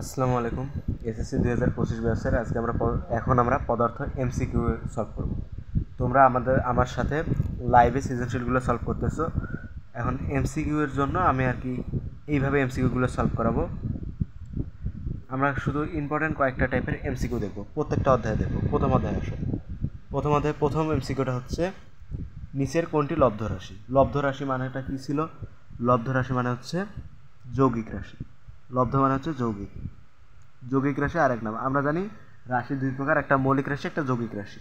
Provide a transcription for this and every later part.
আসসালামু আলাইকুম। এসএসসি 2025 ব্যাচের আজকে আমরা পদার্থ এমসিকিউ সলভ করব। তোমরা আমার সাথে লাইভে সৃজনশীলগুলো সলভ করতেছো। এখন এমসিকিউ এর জন্য আমি আর কি এইভাবে এমসিকিউগুলো সলভ করাবো। আমরা শুধু ইম্পর্টেন্ট কয়েকটা টাইপের এমসিকিউ দেখব, প্রত্যেকটা অধ্যায়ে দেখব। প্রথম অধ্যায়ে প্রথম এমসিকিউটা হচ্ছে নিচের কোনটি লব্ধ রাশি। লব্ধ রাশি মানেটা কী ছিল? লব্ধ রাশি মানে হচ্ছে যৌগিক রাশি। লব্ধ মানে হচ্ছে যৌগিক রাশি আরেক নাম। আমরা জানি রাশি দুই প্রকার, একটা মৌলিক রাশি, একটা যৌগিক রাশি।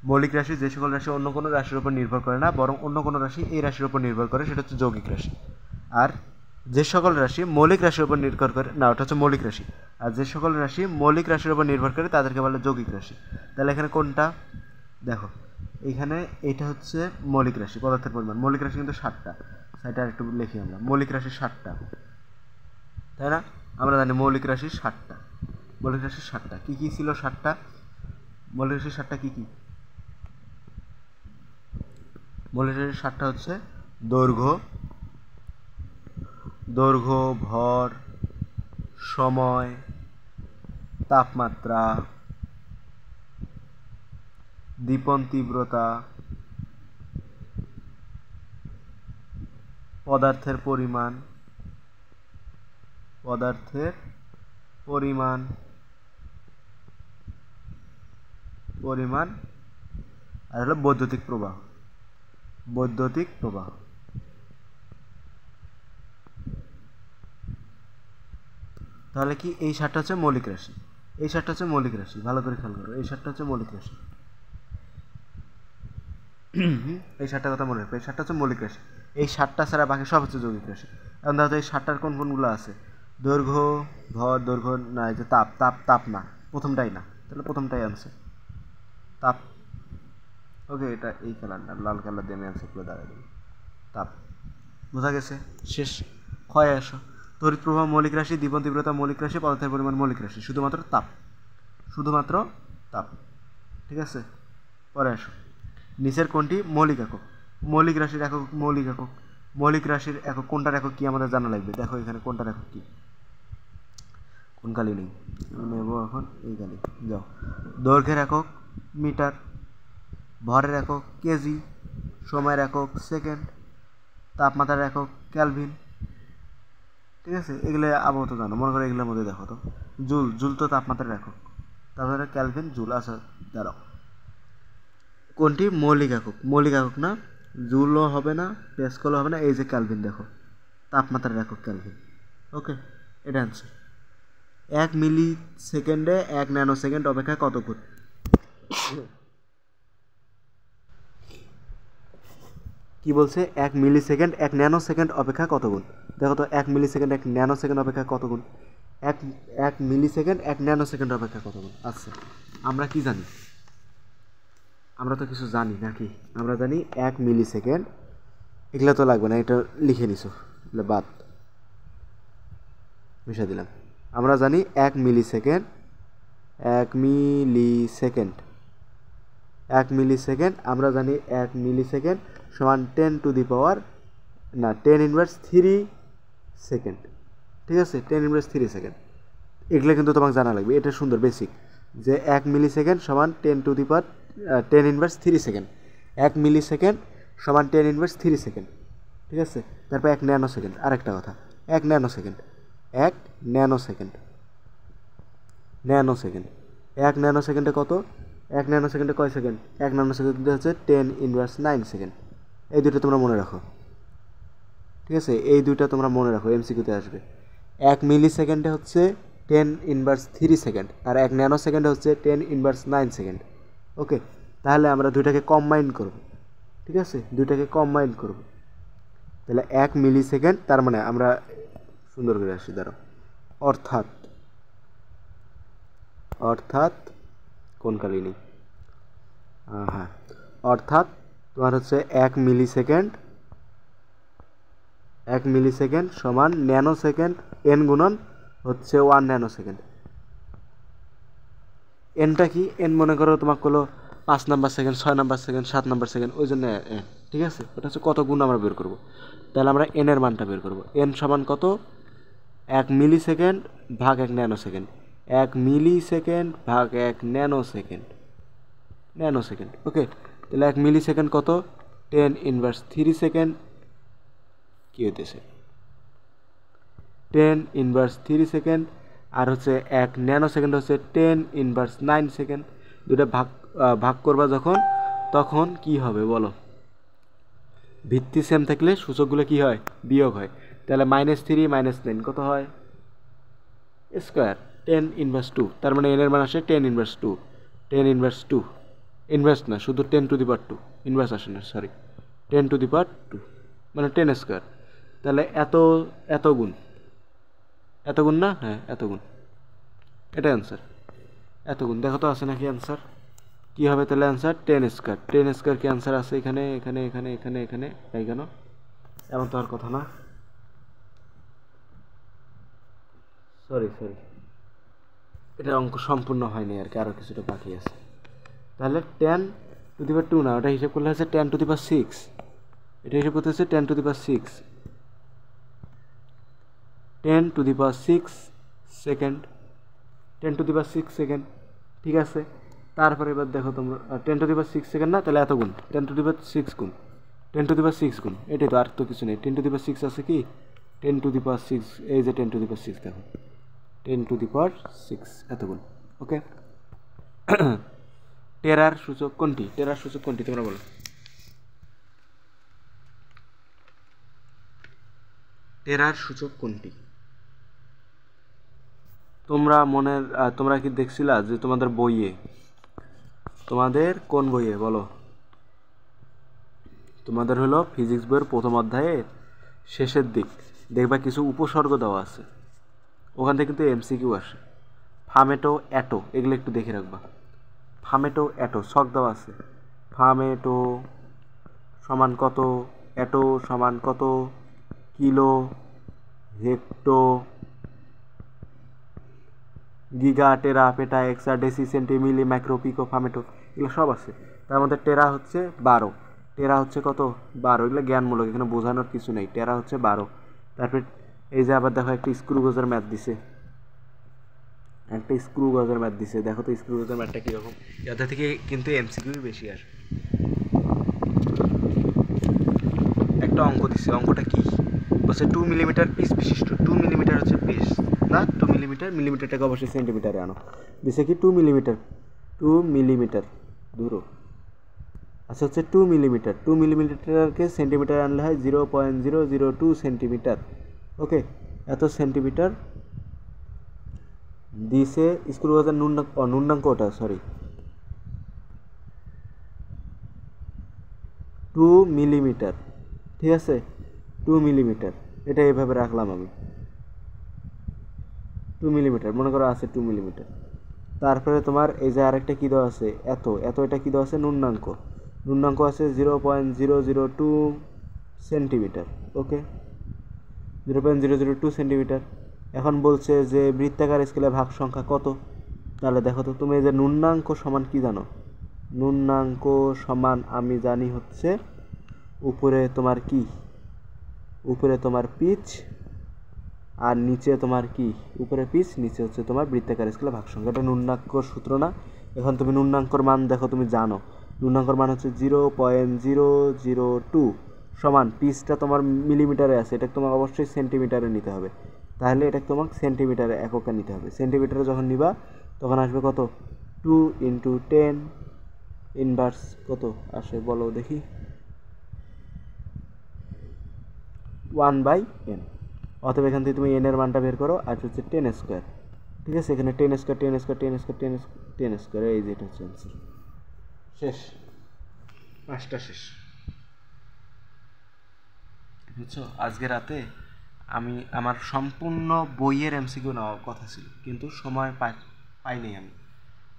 মৌলিক রাশি যে সকল রাশি অন্য কোনো রাশির উপর নির্ভর করে না, বরং অন্য কোনো রাশি এই রাশির উপর নির্ভর করে, সেটা হচ্ছে যৌগিক রাশি। আর যে সকল রাশি মৌলিক রাশির উপর নির্ভর করে না, ওটা হচ্ছে মৌলিক রাশি। আর যে সকল রাশি মৌলিক রাশির উপর নির্ভর করে তাদেরকে বলে যৌগিক রাশি। তাহলে এখানে কোনটা দেখো, এইখানে এইটা হচ্ছে মৌলিক রাশি, পদার্থের পরিমাণ। মৌলিক রাশি কিন্তু 7টা। সেটা একটু লিখি আমরা, মৌলিক রাশি 7টা, তাই না? আমরা জানি মৌলিক রাশি 7টা। মৌলিক রাশি 7টা কী কী ছিল? 7টা মৌলিক রাশি 7টা কী কী? মৌলিক রাশি 7টা হচ্ছে দৈর্ঘ্য, ভর, সময়, তাপমাত্রা, দীপন তীব্রতা, পদার্থের পরিমাণ, আর হলো বৈদ্যুতিক প্রবাহ। তাহলে কি এই 7টা হচ্ছে মৌলিক রাশি? এই 7টা হচ্ছে মৌলিক রাশি, ভালো করে খেয়াল করো। এই 7টা হচ্ছে মৌলিক রাশি। এই 7টা কথা মনে রাখবে, এই 7টা হচ্ছে মৌলিক রাশি। এই 7টা ছাড়া বাকি সব হচ্ছে যৌগিক রাশি। এখন দেখো এই 7টার কোনগুলো আছে? দৈর্ঘ্য, ভর, দৈর্ঘ্য না, এই যে তাপ না, প্রথমটাই না, তাহলে প্রথমটাই আনসার তাপ। ওকে, এটা এই কালার না, লাল কালার দিয়ে আমি আনসার করে দাঁড়াই দিই। তাপ, বোঝা গেছে? শেষ। ক্ষয় আসো। তড়িৎ প্রবাহ মৌলিক রাশি, দীপন তীব্রতা মৌলিক রাশি, পদার্থের পরিমাণ মৌলিক রাশি, শুধুমাত্র তাপ। ঠিক আছে, পরে আসো। নিচের কোনটি মৌলিক একক? মৌলিক রাশির একক কোনটার একক কি আমাদের জানা লাগবে। দেখো এখানে কোনটার একক কি, কোন কালি নেই, নেব এখন এই কালি। যাও, দৈর্ঘ্যের একক মিটার, ভরের একক কেজি, সময়ের একক সেকেন্ড, তাপমাত্রার একক কেলভিন। ঠিক আছে, এগুলো আবহাওয়া তো জানো, মনে করো এগুলোর মধ্যে দেখো তো, জুল তো তাপমাত্রার একক, তারপরে ক্যালভিন, জুল। আচ্ছা দাঁড়াও, কোনটি মৌলিক একক না, জুলও হবে না, প্যাসকেলও হবে না, এই যে ক্যালভিন, দেখো তাপমাত্রার একক ক্যালভিন। ওকে, এটা অ্যান্সার। 1 মিলি সেকেন্ডে 1 ন্যানো সেকেন্ড অপেক্ষা কত গুণ? কি বলছে? 1 মিলি সেকেন্ড 1 ন্যানো সেকেন্ড অপেক্ষা কত গুণ? দেখো তো, 1 মিলি সেকেন্ড 1 ন্যানো সেকেন্ড অপেক্ষা কত গুণ? 1 মিলি সেকেন্ড 1 ন্যানো সেকেন্ড অপেক্ষা কত গুণ? আচ্ছা, আমরা কি জানি? আমরা তো কিছু জানি নাকি? আমরা জানি 1 মিলি সেকেন্ড, এগুলো তো লাগবে না, এটা লিখে নিছো, বাদ মিশা দিলাম। আমরা জানি 1 মিলি সেকেন্ড আমরা জানি 1 মিলি সেকেন্ড সমান 10 টু দি পাওয়ার না 10 ইনভার্স 3 সেকেন্ড। ঠিক আছে, 10 ইনভার্স 3 সেকেন্ড, এগুলো কিন্তু তোমাকে জানা লাগবে। এটা সুন্দর বেসিক, যে 1 মিলি সেকেন্ড সমান 10 to the power 10 inverse 3 second. 1 millisecond সমান 10 ইনভার্স 3 সেকেন্ড। ঠিক আছে, তারপর 1 ন্যানো সেকেন্ড। আরেকটা কথা, 1 ন্যানো সেকেন্ড 1 ন্যানো সেকেন্ডে কত? 1 ন্যানো সেকেন্ডে কয় সেকেন্ড? 1 ন্যানো সেকেন্ডে হচ্ছে 10 ইনভার্স 9 সেকেন্ড। এই দুটো তোমরা মনে রাখো। ঠিক আছে, এই দুইটা তোমরা মনে রাখো, এমসিকিউতে আসবে। 1 মিলি সেকেন্ডে হচ্ছে 10 ইনভার্স 3 সেকেন্ড, আর 1 ন্যানো সেকেন্ডে হচ্ছে 10 ইনভার্স 9 সেকেন্ড। ওকে, তাহলে আমরা দুইটাকে কম্বাইন করব। ঠিক আছে, তাহলে 1 মিলি সেকেন্ড, তার মানে আমরা সুন্দর করে আসি, দাঁড়াও। অর্থাৎ কোন কালি নেই, হ্যাঁ, অর্থাৎ তোমার হচ্ছে 1 মিলি সেকেন্ড সমান ন্যানো সেকেন্ড এন গুণন হচ্ছে 1 ন্যানো সেকেন্ড। এনটা কি? এন মনে করো তোমাকে হলো 5 number second, 6 number second, 7 number second, ওই জন্য এন। ঠিক আছে, ওটা হচ্ছে কত গুণ আমরা বের করব। তাহলে আমরা এন এর মানটা বের করব। এন সমান কত? 1 মিলি সেকেন্ড ভাগ 1 ন্যানো সেকেন্ড, 1 মিলি সেকেন্ড ভাগ 1 ন্যানো সেকেন্ড, ওকে। তাহলে 1 মিলি সেকেন্ড কত? 10 ইনভার্স 3 সেকেন্ড। কী হইতেছে? 10 ইনভার্স 3 সেকেন্ড। আর হচ্ছে 1 ন্যানো সেকেন্ড হচ্ছে 10 ইনভার্স 9 সেকেন্ড। দুটো ভাগ করবা যখন, তখন কি হবে বলো? ভিত্তি সেম থাকলে সূচকগুলো কি হয়? বিয়োগ হয়। তাহলে -3 -9 কত হয়? Square 10 inverse 2। তার মানে এন এর মান আসে 10 ইনভার্স 2, 10 ইনভার্স 2, ইনভার্স না, শুধু 10 টু দি পাওয়ার 2, ইনভার্স আসে না, সরি, 10 টু দি পাওয়ার 2 মানে 10 স্কোয়ার। তাহলে এত গুণ না? হ্যাঁ, এত গুণ, এটা অ্যান্সার। এত গুণ দেখো তো আছে নাকি অ্যান্সার? কী হবে তাহলে অ্যান্সার? 10 স্কোয়ার। 10 স্কোয়ার কি অ্যান্সার আছে এখানে, এখানে, এখানে, এখানে, এখানে, তাই কেন? এমন তো আর কথা না, সরি, এটা অঙ্ক সম্পূর্ণ হয়নি আর কি, আরও কিছুটা বাকি আছে। তাহলে 10 টু দি পাওয়ার 2 না, ওটা হিসাব করলে হচ্ছে 10 টু দি পাওয়ার 6। এটা হিসাব করতে হচ্ছে 10 to the power 6, 10 to the power 6 second, 10 to the power 6 second, ঠিক আছে। তারপরে এবার দেখো তোমরা 10 টু দি পাওয়ার 6 সেকেন্ড না, তাহলে এত গুণ, 10 টু দি পাওয়ার 6 গুণ, 10 টু দি পাওয়ার 6 গুণ, এটাই তো, আর তো কিছু নেই। 10 টু দি পাওয়ার 6 আছে কি? 10 টু দি পাওয়ার 6, এই যে 10 টু দি পাওয়ার 6 দেখো, 10 টু দি পাওয়ার 6 এত গুণ, ওকে। টেরার সূচক কোনটি? টেরার সূচক কোনটি তোমরা বলো? টেরার সূচক কোনটি? তোমরা কি দেখছিলা যে তোমাদের বইয়ে, তোমাদের কোন বইয়ে বলো? তোমাদের হলো ফিজিক্স বইয়ের প্রথম অধ্যায়ের শেষের দিক, দেখবা কিছু উপসর্গ দেওয়া আছে, ওখান থেকে কিন্তু এমসিকিউ আসে। ফামেটো, অ্যাটো, এগুলো একটু দেখে রাখবা। ফামেটো, অ্যাটো ছক দেওয়া আছে। ফামেটো সমান কত, অ্যাটো সমান কত, কিলো, হেক্টো, গিগা, টেরা, পেটা, এক্সা, ডেসি, সেন্টি, মিলি, মাইক্রো, পিকো, ফামেটো, এগুলো সব আছে। তার মধ্যে টেরা হচ্ছে 12। টেরা হচ্ছে কত? 12। এগুলো জ্ঞানমূলক, এখানে বোঝানোর কিছু নেই। টেরা হচ্ছে 12। তারপরে এই যে আবার দেখো একটা স্ক্রু গজের ম্যাথ দিছে, দেখো তো স্ক্রু গজের ম্যাথটা কীরকম। এটা থেকে কিন্তু এমসিকিউ বেশি আসে। একটা অঙ্ক দিছে, অঙ্কটা কি বলছে? 2 মিলিমিটার পিস বিশিষ্ট, 2 মিলিমিটার হচ্ছে পিস না, 2 মিলিমিটার, মিলিমিটারটাকে অবশ্যই সেন্টিমিটারে আনো। দিছে কি 2 মিলিমিটার, 2 মিলিমিটার দূরও, আচ্ছা হচ্ছে 2 মিলিমিটার, 2 মিলিমিটারকে সেন্টিমিটার আনলে হয় 0.002 সেন্টিমিটার, ওকে। এত সেন্টিমিটার দিছে স্ক্রু গজের ন্যূনাঙ্ক ওটা, সরি, 2 মিলিমিটার, ঠিক আছে, 2 মিলিমিটার, এটা এইভাবে রাখলাম আমি, 2 মিলিমিটার মনে করো আছে 2 মিলিমিটার। তারপরে তোমার এই যে আরেকটা কী দেওয়া আছে, এটা কী দেওয়া আছে? ন্যূনাঙ্ক আছে 0.002 সেন্টিমিটার, ওকে, 0.002 সেন্টিমিটার। এখন বলছে যে বৃত্তাকার স্কেলে ভাগ সংখ্যা কত? তাহলে দেখো তো, তুমি এই যে ন্যূনাঙ্ক সমান কি জানো? ন্যূনাঙ্ক সমান আমি জানি হচ্ছে উপরে তোমার কি, উপরে তোমার পিচ, আর নিচে তোমার কি, উপরে পিচ, নিচে হচ্ছে তোমার বৃত্তাকার স্কেলে ভাগ সংখ্যা। এটা ন্যূনাঙ্কর সূত্র না? এখন তুমি ন্যূনাঙ্কর মান দেখো, তুমি জানো ন্যূনাঙ্কর মান হচ্ছে 0.002 সমান, পিচটা তোমার মিলিমিটারে আছে, এটা তোমাকে অবশ্যই সেন্টিমিটারে নিতে হবে। তাহলে এটা তোমাকে সেন্টিমিটারে এককে নিতে হবে। সেন্টিমিটারে যখন নিবা তখন আসবে কত? 2 ইন্টু 10 ইনভার্স কত আসে বলো দেখি, 1/n। অতএব এখান থেকে তুমি এন এর মানটা বের করো, আর হচ্ছে 10 স্কোয়ার, ঠিক আছে। এখানে 10 স্কোয়ার, 10 স্কোয়ার, 10 স্কোয়ার, 10 স্কোয়ার, এই যে এটা হচ্ছে অ্যান্সার। শেষ, পাঁচটা শেষ, বুঝছো? আজকে রাতে আমি আমার সম্পূর্ণ বইয়ের এমসিকিউ নেওয়ার কথা ছিল, কিন্তু সময় পাইনি, আমি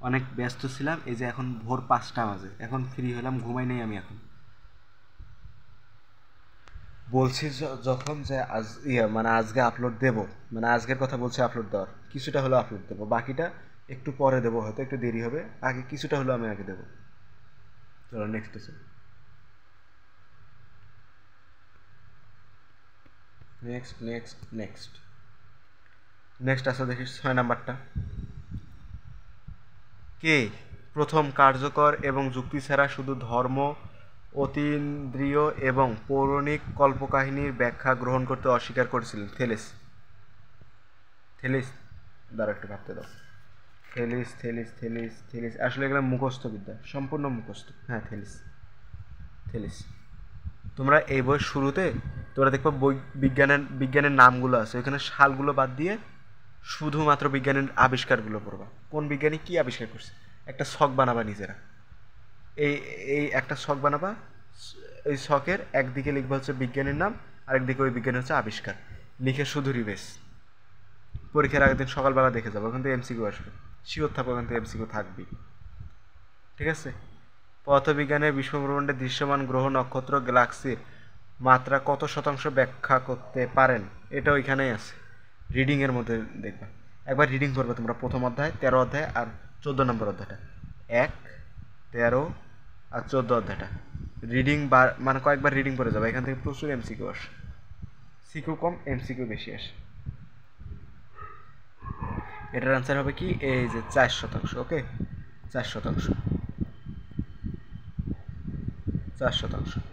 অনেক ব্যস্ত ছিলাম। এই যে এখন ভোর 5টা বাজে, এখন ফ্রি হলাম, ঘুমাই নেই আমি এখন। বলছি যখন যে আজ মানে আজকে আপলোড দেব, মানে আজকের কথা বলছি, আপলোড দেওয়ার কিছুটা হলেও আপলোড দেবো, বাকিটা একটু পরে দেবো, হয়তো একটু দেরি হবে, আগে কিছুটা হলেও আমি আগে দেবো। চলো নেক্সট আছে, নেক্সট। নেক্সট আসো দেখি 6 নাম্বারটা। কে প্রথম কার্যকর এবং যুক্তি ছাড়া শুধু ধর্ম, অতীন্দ্রিয় এবং পৌরাণিক কল্পকাহিনীর ব্যাখ্যা গ্রহণ করতে অস্বীকার করেছিলেন? থেলিস। থেলিস দ্বারা একটু ভাবতে দাও। থেলিস থেলিস থেলিস থেলিস আসলে এগুলো মুখস্থ বিদ্যা, সম্পূর্ণ মুখস্থ। হ্যাঁ, থেলিস। থেলিস। তোমরা এই বইয়ের শুরুতে তোমরা দেখবা বিজ্ঞানের নামগুলো আছে, ওইখানে সালগুলো বাদ দিয়ে শুধুমাত্র বিজ্ঞানের আবিষ্কারগুলো পড়বা। কোন বিজ্ঞানী কি আবিষ্কার করছে, একটা ছক বানাবা নিজেরা। এই এই একটা ছক বানাবা, ওই ছকের একদিকে লিখবা হচ্ছে বিজ্ঞানীর নাম, আরেকদিকে ওই বিজ্ঞানী হচ্ছে আবিষ্কার, লিখে শুধু রিভাইজ। পরীক্ষার আগের দিন সকালবেলা দেখে যাবো, ওখান থেকে এমসিকিউ আসবে, শিওর থাকবো ওখান থেকে এমসিকিউ থাকবেই। ঠিক আছে। পদার্থবিজ্ঞানের বিশ্বব্রহ্মাণ্ডে দৃশ্যমান গ্রহ, নক্ষত্র, গ্যালাক্সির মাত্রা কত শতাংশ ব্যাখ্যা করতে পারেন? এটা ওইখানেই আছে, রিডিংয়ের মধ্যে দেখবা। একবার রিডিং করবে তোমরা, প্রথম অধ্যায় 13 অধ্যায় আর 14 নম্বর অধ্যায়টা, 1, 13 আর 14 অধ্যায়টা রিডিং মানে কয়েকবার রিডিং করে যাবে। এখান থেকে প্রচুর এমসিকিউ আসে, সিকিউ কম এমসিকিউ বেশি আসে। এটার আনসার হবে কি, এই যে 4%। ওকে, 4%। 4%।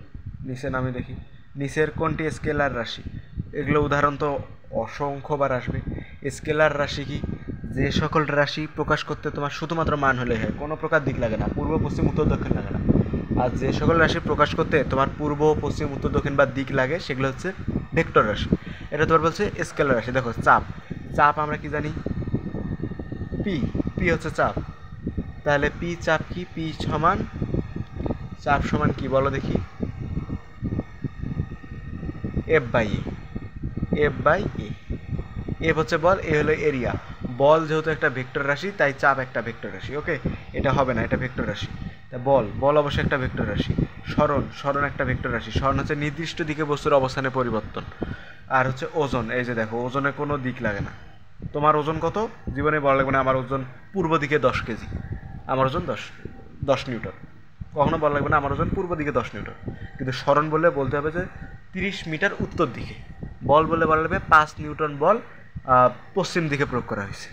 নিচে নামে দেখি, নিচের কোনটি স্কেলার রাশি? এগুলো উদাহরণ তো অসংখ্যবার আসবে। স্কেলার রাশি কি? যে সকল রাশি প্রকাশ করতে তোমার শুধুমাত্র মান হলে হয়, কোনো প্রকার দিক লাগে না, পূর্ব পশ্চিম উত্তর দক্ষিণ লাগে না। আর যে সকল রাশি প্রকাশ করতে তোমার পূর্ব পশ্চিম উত্তর দক্ষিণ বা দিক লাগে, সেগুলো হচ্ছে ভেক্টর রাশি। এটা তোমার বলছে স্কেলার রাশি। দেখো চাপ, চাপ আমরা কি জানি, পি। পি হচ্ছে চাপ, তাহলে পি চাপ কি? পি সমান, চাপ সমান কি বলো দেখি, F by A. F by A. F হচ্ছে বল, এ হলো এরিয়া। বল যেহেতু একটা ভেক্টর রাশি, তাই চাপ একটা ভেক্টর রাশি। ওকে, এটা হবে না, এটা ভেক্টর রাশি। তা বল অবশ্যই একটা ভেক্টর রাশি। সরণ একটা ভেক্টর রাশি। সরণ হচ্ছে নির্দিষ্ট দিকে বস্তুর অবস্থানে পরিবর্তন। আর হচ্ছে ওজন, এই যে দেখো, ওজনের কোনো দিক লাগে না। তোমার ওজন কত জীবনে বলা লাগবে না, আমার ওজন পূর্ব দিকে 10 কেজি, আমার ওজন 10 নিউটন। কখনো বলা লাগবে না আমার ওজন পূর্ব দিকে 10 নিউটন। কিন্তু সরণ বললে বলতে হবে যে 30 মিটার উত্তর দিকে। বল বললে বলা লাগবে 5 নিউটন বল পশ্চিম দিকে প্রয়োগ করা হয়েছে।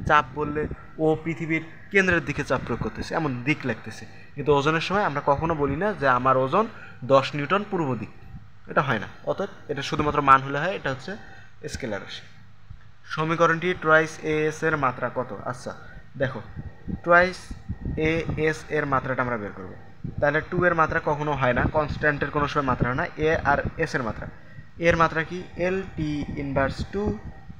চাপ বললে ও পৃথিবীর কেন্দ্রের দিকে চাপ প্রয়োগ করতেছে, এমন দিক লাগতেছে। কিন্তু ওজনের সময় আমরা কখনো বলি না যে আমার ওজন 10 নিউটন পূর্ব দিক, এটা হয় না। অতএব এটা শুধুমাত্র মান হলে হয়, এটা হচ্ছে স্কেলার রাশি। সমীকরণটি টুয়াইস এ এস এর মাত্রা কত? আচ্ছা দেখো, টুয়াইস এ এস এর মাত্রাটা আমরা বের করব। তাহলে 2 এর মাত্রা কখনো হয় না, কনস্ট্যান্টের কোনো সময় মাত্রা হয় না। এ আর এস এর মাত্রা, এর মাত্রা কি? এল টি ইনভার্স 2,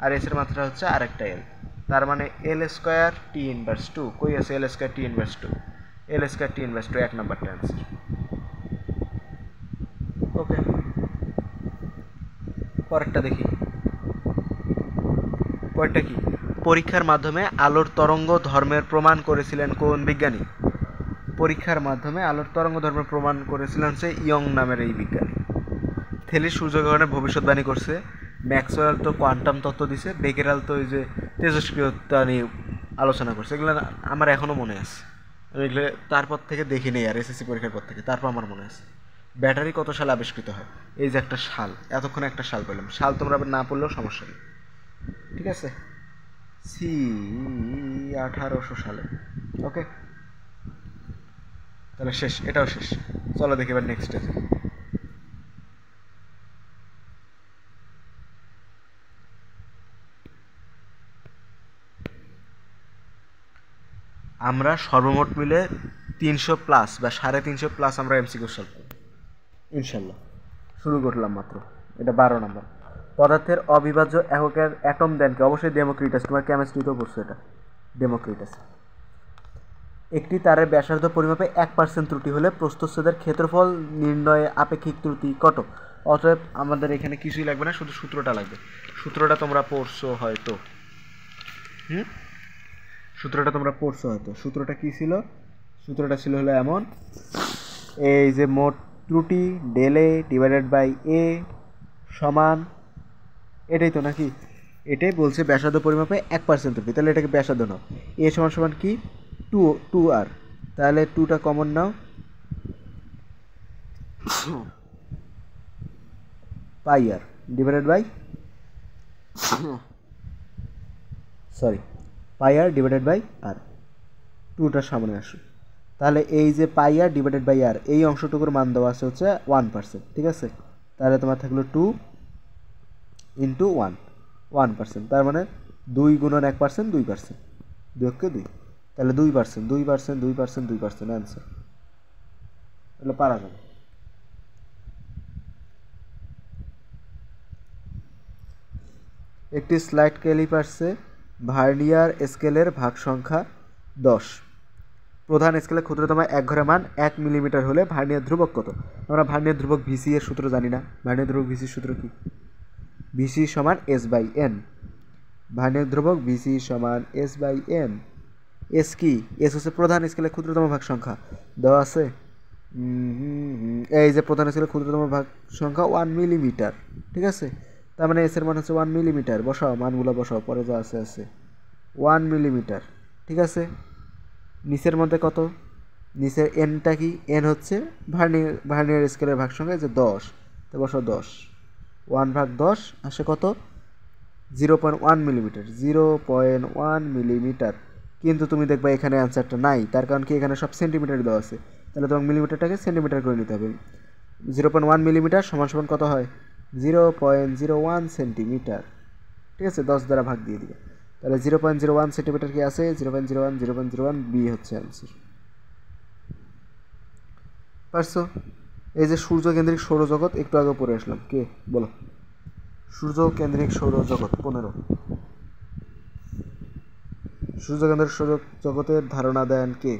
আর এস এর মাত্রা হচ্ছে আরেকটা এল। তার মানে এল স্কোয়ার টি ইনভার্স 2। কই আছে এল স্কোয়ার টি ইনভার্স 2? এল স্কোয়ার টি ইনভার্স 2 1 নাম্বারটা অ্যান্সার। ওকে, পরেরটা দেখি। পরেরটা কি? পরীক্ষার মাধ্যমে আলোর তরঙ্গ ধর্মের প্রমাণ করেছিলেন কোন বিজ্ঞানী? পরীক্ষার মাধ্যমে আলোর তরঙ্গ ধর্মের প্রমাণ করেছিলেন হচ্ছে ইয়ং নামের এই বিজ্ঞানী। থেলি সূর্যগ্রহণের ভবিষ্যৎবাণী করছে, ম্যাক্সওয়েল তো কোয়ান্টাম তত্ত্ব দিছে, বেকেরাল তো ওই যে তেজস্ক্রিয়তা নিয়ে আলোচনা করছে। এগুলো আমার এখনও মনে আছে, আমি এগুলো তারপর থেকে দেখি নেই আর, এসএসসি পরীক্ষার পর থেকে। তারপর আমার মনে আছে ব্যাটারি কত সালে আবিষ্কৃত হয়। এই যে একটা সাল, এতক্ষণে একটা সাল পেলাম। সাল তোমরা আবার না পড়লেও সমস্যা নেই, ঠিক আছে। সি 1800 সালে। ওকে, তাহলে শেষ, এটাও শেষ। চলো দেখি এবার নেক্সট স্টেজে। আমরা সর্বমোট মিলে 300+ বা 350+ আমরা এমসিকিউ সলভ করব ইনশাল্লাহ। শুরু করলাম মাত্র, এটা 12 নম্বর। পদার্থের অবিভাজ্য এককের অ্যাটম দেন কে? অবশ্যই ডেমোক্রিটাস, তোমার কেমিস্ট্রিতেও পড়ছো এটা, ডেমোক্রিটাস। একটি তারের ব্যাসার্ধ পরিমাপে 1% ত্রুটি হলে প্রস্থচ্ছেদের ক্ষেত্রফল নির্ণয়ে আপেক্ষিক ত্রুটি কত? অতএব আমাদের এখানে কিছুই লাগবে না, শুধু সূত্রটা লাগবে। সূত্রটা তোমরা পড়ছো হয়তো, সূত্রটা তোমরা পড়ছো হয়তো। সূত্রটা কি ছিল? সূত্রটা ছিল হলো এমন, এই যে মোট ত্রুটি ডেল এ ডিভাইডেড বাই এ সমান, এটাই তো নাকি? এটাই বলছে ব্যাসার্ধ পরিমাপে 1% ত্রুটি, তাহলে এটাকে ব্যাসার্ধ নাও। এ সমান সমান কি? 2r, তাহলে 2টা কমন নাও, pi r divided by sorry pi r divided by r, টুটার সামনে আসো। তাহলে এই যে পাই আর ডিভাইডেড বাই আর এই অংশটুকুর মান দেওয়া আছে হচ্ছে 1%, ঠিক আছে। তাহলে তোমার থাকলো 2 ইন্টু 1%, তার মানে 2 গুণন 1%, 2%, 2 তাহলে 2%, 2%, 2%, 2% অ্যান্সার। তাহলে পারা যাবে। একটি স্লাইড ক্যালিপার্সে ভার্নিয়ার স্কেলের ভাগ সংখ্যা 10। প্রধান স্কেলের ক্ষুদ্রতম এক ঘরের মান 1 মিলিমিটার হলে ভার্নিয়ার ধ্রুবক কত? আমরা ভার্নিয়ার ধ্রুবক ভিসি এর সূত্র জানি না। ভার্নিয়ার ধ্রুবক ভিসির সূত্র কি? ভিসি সমান এস বাই এন। ভার্নিয়ার ধ্রুবক ভিসি সমান এস বাই এন। এস কি? এস হচ্ছে প্রধান স্কেলের ক্ষুদ্রতম ভাগ সংখ্যা, দেওয়া আছে এই যে প্রধান স্কেলের ক্ষুদ্রতম ভাগ সংখ্যা 1 মিলিমিটার, ঠিক আছে। তার মানে এস এর মান হচ্ছে 1 মিলিমিটার। বসাও মানগুলো, বসাও, পরে যা আছে 1 মিলিমিটার, ঠিক আছে। নিচের মধ্যে কত? নিচের এনটা কি? এন হচ্ছে ভার্নিয়ার স্কেলের ভাগ সংখ্যা যে 10, তো বসাও 10, 1/10 আসে কত? 0.1 মিলিমিটার। 0.1 মিলিমিটার। কিন্তু তুমি দেখবা এখানে অ্যান্সারটা নাই, তার কারণ কি এখানে সব সেন্টিমিটার দেওয়া আছে। তাহলে তোমাকে মিলিমিটারটাকে সেন্টিমিটার করে নিতে হবে। 0.1 মিলিমিটার সমান সমান কত হয়? 0.01 সেন্টিমিটার, ঠিক আছে। 10 দ্বারা ভাগ দিয়ে দিবে। তাহলে 0.01 সেন্টিমিটার কি আছে? 0.01, 0.01 বি হচ্ছে অ্যান্সার। পারছো? এই যে সূর্যকেন্দ্রিক সৌরজগৎ একটু আগে পড়ে আসলাম, কে বলো? সূর্যকেন্দ্রিক সৌরজগৎ 15। সূর্যকেন্দ্রিক সৌরজগতের ধারণা দেন কে?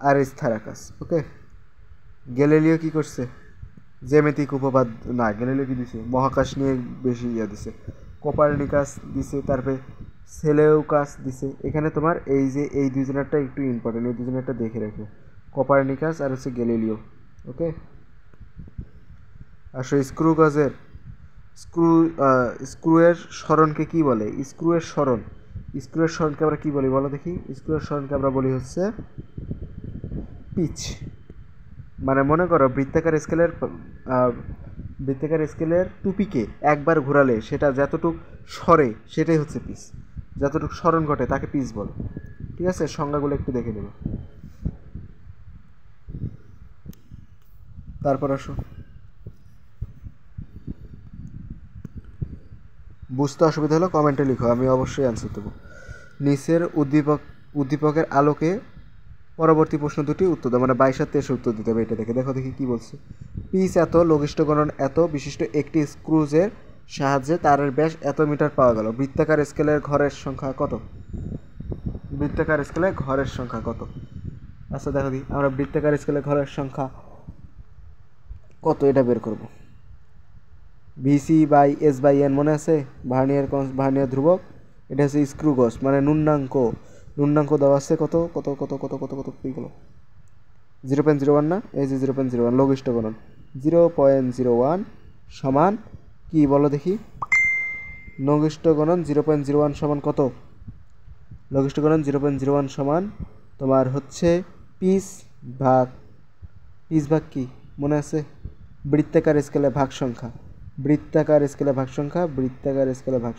আরিস্তার্খাস। ওকে। গ্যালিলিও কি করছে? জ্যামিতিক উপপাদ্য না, গ্যালিলিও কি দিছে? মহাকাশ নিয়ে বেশি দিছে। কোপারনিকাস দিছে, তারপরে সেলেউকাস দিছে। এখানে তোমার এই যে এই দুজনেরটা একটু ইম্পর্টেন্ট, এই দুজনেরটা দেখে রাখো, কোপারনিকাস আর হচ্ছে গ্যালিলিও। ওকে। আসলে স্ক্রুয়ের সরণকে কি বলে? স্ক্রুয়ের সরণকে আমরা কি বলি বলো দেখি? স্ক্রুয়ের সরণকে আমরা বলি হচ্ছে পিচ। মানে মনে করো বৃত্তাকার স্কেলের টুপিকে একবার ঘোরালে সেটা যতটুক সরে সেটাই হচ্ছে পিচ। যতটুকু সরণ ঘটে তাকে পিচ বলে, ঠিক আছে। সংজ্ঞাগুলো একটু দেখে নেব। তারপর আসো, বুঝতে অসুবিধা হলো কমেন্টে লিখো, আমি অবশ্যই অ্যান্সার দেবো। নিচের উদ্দীপকের আলোকে পরবর্তী প্রশ্ন দুটি উত্তর দাও, মানে 22 আর 23 উত্তর দিতে হবে। এটা দেখে দেখো দেখি কি বলছে। পিচ এত, লঘিষ্ঠ গণন এত বিশিষ্ট একটি স্ক্রুজের সাহায্যে তারের ব্যাস এত মিটার পাওয়া গেল। বৃত্তাকার স্কেলের ঘরের সংখ্যা কত? বৃত্তাকার স্কেলে ঘরের সংখ্যা কত? আচ্ছা দেখো দিই, আমরা বৃত্তাকার স্কেলে ঘরের সংখ্যা কত এটা বের করব। VC by S by N মনে আছে? ভার্নিয়ার ধ্রুবক, এটা হচ্ছে স্ক্রু গজ মানে ন্যূনাঙ্ক দেওয়া আছে কত কত কত কত কত কত কী গেল? 0.01 না? এই যে 0.01 লঘিষ্ঠ গণন 0.01 সমান কি বলো দেখি? লঘিষ্ঠ গণন 0.01 সমান কত? লঘিষ্ঠ গণন 0.01 সমান তোমার হচ্ছে পিচ ভাগ কি মনে আছে? বৃত্তাকার স্কেলে ভাগ সংখ্যা। বৃত্তাকার স্কেলের ভাগ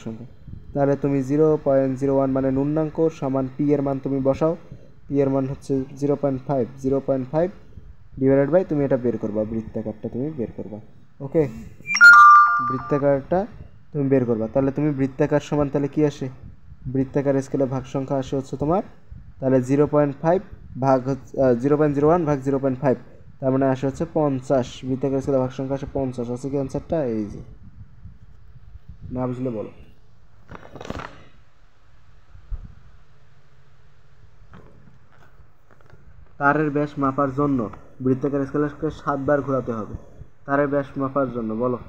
সংখ্যা। তাহলে তুমি 0.01 মানে ন্যূনাঙ্ক সমান পি এর মান তুমি বসাও। পি এর মান হচ্ছে 0.5 ডিভাইডেড বাই তুমি এটা বের করবা, বৃত্তাকারটা তুমি বের করবা। ওকে, বৃত্তাকারটা তুমি বের করবা। তাহলে তুমি বৃত্তাকার সমান তাহলে কি আসে? বৃত্তাকার স্কেলে ভাগ সংখ্যা আসে হচ্ছে তোমার, তাহলে 0.5 ভাগ 0.01 ভাগ 0.5, তার মানে আসে হচ্ছে 50। বৃত্তাকার স্কেলে ভাগ সংখ্যা আসে 50। আছে কি অ্যান্সারটা? এই যে, না বুঝলে বলো। তারের ব্যাস মাপার জন্য বৃত্তাকার স্কেলকে 7 বার ঘোরাতে হবে। তারের ব্যাস মাপার জন্য বলো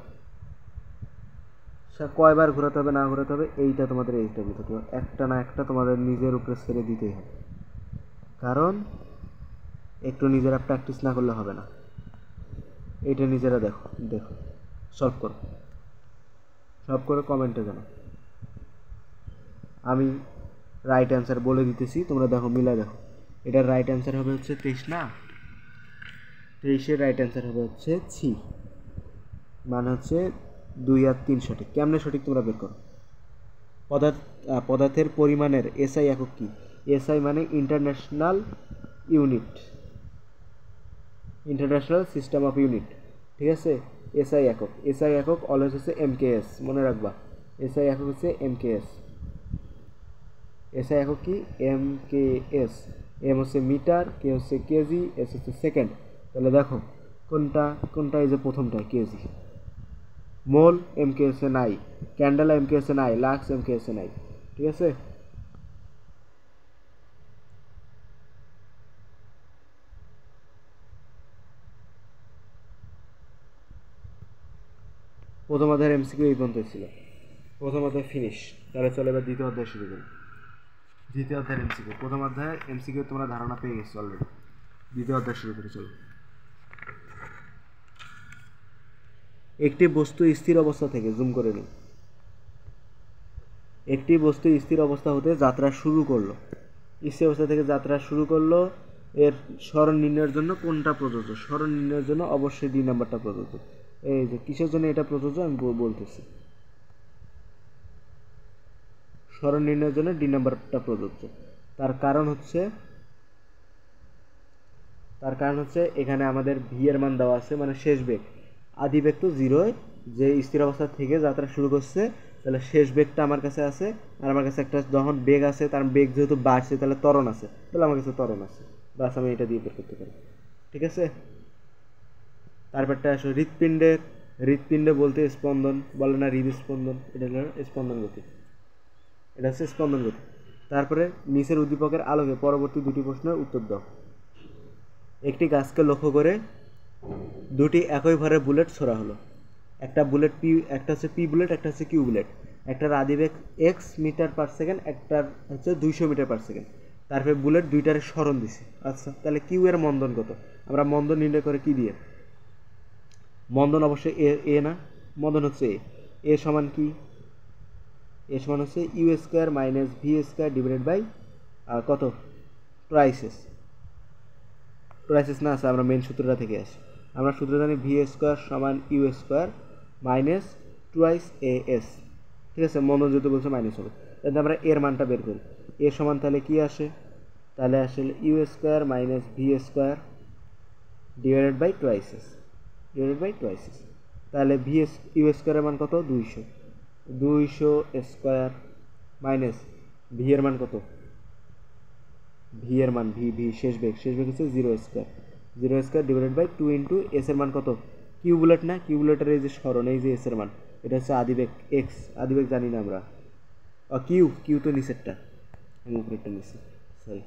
সে কয়বার ঘোরাতে হবে না ঘোরাতে হবে, এইটা তোমাদের এইটা বুঝতে হবে। একটা না একটা তোমাদের নিজের উপরে ছেড়ে দিতেই হবে, কারণ একটু নিজেরা প্র্যাকটিস না করলে হবে না। এইটা নিজেরা দেখো সলভ করো কমেন্টে জানো। আমি রাইট অ্যান্সার বলে দিতেছি, তোমরা দেখো মিলা দেখো। এটার রাইট অ্যান্সার হবে হচ্ছে 23 না? 23-এর রাইট অ্যান্সার হবে হচ্ছে সি, মানে হচ্ছে 2 আর 3 সঠিক। কেমনে সঠিক তোমরা বের করো। পদার্থের পরিমাণের এসআই একক কি? এসআই মানে international unit, international system of unit, ঠিক আছে। এসআই একক, এসআই একক অলওয়েজ হচ্ছে এমকেএস, মনে রাখবা। এসআই একক হচ্ছে এমকেএস। এসআই একক কি? এমকেএস। এম হচ্ছে মিটার, কে হচ্ছে কেজি, এস হচ্ছে সেকেন্ড। তাহলে দেখো কোনটা কোনটা, এই যে প্রথমটা কেজি। মোল এমকেএসে নাই, ক্যান্ডেলা এমকেএসে নাই, লাক্স এমকেএসে নাই, ঠিক আছে। প্রথম অধ্যায়ের এমসিকিউ এই পর্যন্ত ছিল, প্রথম অধ্যায় ফিনিশ। তাহলে চলো এবার দ্বিতীয় অধ্যায় শুরু করি। দ্বিতীয় অধ্যায়ের এমসিকিউ, প্রথম অধ্যায়ের এমসিকিউ তোমরা ধারণা পেয়ে গেছো অলরেডি। দ্বিতীয় অধ্যায় শুরু করি চলো। একটি বস্তু স্থির অবস্থা থেকে, জুম করে নিই, একটি বস্তু স্থির অবস্থা হতে যাত্রা শুরু করলো, স্থির অবস্থা থেকে যাত্রা শুরু করলো, এর সরণ নির্ণয়ের জন্য কোনটা প্রযোজ্য? সরণ নির্ণয়ের জন্য অবশ্যই ডি নাম্বারটা প্রযোজ্য। এই যে কিসের জন্য এটা প্রযোজ্য আমি বলতেছি। সরণ নির্ণয়ের জন্য ডি নাম্বারটা প্রযোজ্য। তার কারণ হচ্ছে এখানে আমাদের ভি এর মান দেওয়া আছে, মানে শেষ বেগ। আদি বেগ তো জিরোয়, যে স্থির অবস্থা থেকে যাত্রা শুরু করছে, তাহলে শেষ বেগটা আমার কাছে আছে। আর আমার কাছে একটা যখন বেগ আছে, তার বেগ যেহেতু বাড়ছে, তাহলে ত্বরণ আছে, তাহলে আমার কাছে ত্বরণ আছে। বাস আমি এটা দিয়ে বের করতে পারি, ঠিক আছে। তারপরটা আসো হৃৎপিণ্ডের। হৃৎপিণ্ড বলতে স্পন্দন বলে না, হৃদস্পন্দন, এটা হলো স্পন্দন গতি, এটা হচ্ছে স্পন্দন গতি। তারপরে নিচের উদ্দীপকের আলোকে পরবর্তী দুটি প্রশ্নের উত্তর দাও। একটি গাছকে লক্ষ্য করে দুটি একই ভরের বুলেট ছোড়া হলো। একটা বুলেট পি, একটা হচ্ছে পি বুলেট, একটা হচ্ছে কিউ বুলেট। একটার আদিবেগ এক্স মিটার পার সেকেন্ড, একটার হচ্ছে 200 মিটার পার সেকেন্ড। তারপরে বুলেট দুইটারে সরণ দিছি। আচ্ছা, তাহলে কিউ এর মন্দন কত? আমরা মন্দন নির্ণয় করে কি দিয়ে? মন্দন অবশ্যই এ না, মন্দন হচ্ছে এ সমান কি? এ সমান হচ্ছে U square minus V square divided by কত? ট্রাইসেস। ট্রাইসেস না আছে, আমরা মেন সূত্রটা থেকে আসি। আমরা সূত্র জানি ভি স্কোয়ার সমান U square minus twice A S, ঠিক আছে। মন্দন যেহেতু বলছে মাইনাস হবে, তাহলে আমরা এর মানটা বের করি। এ সমান তাহলে কি আসে? তাহলে আসলে u square minus V square divided by two a s, divided by two a s. তাহলে ইউ স্কোয়ারের মান কত? 200 স্কোয়ার মাইনাস ভি এর মান কত? ভি এর মান ভি শেষ বেগ হচ্ছে 0 square divided by 2 into S এর মান কত? কিউ বুলেট না, কিউ বুলেটের এই যে সরণ, এই যে এস এর মান, এটা হচ্ছে আদিবেগ এক্স, আদিবেগ জানি না আমরা। কিউ তো নিচেরটা, আমি উপরেরটা নিচ্ছি, সরি।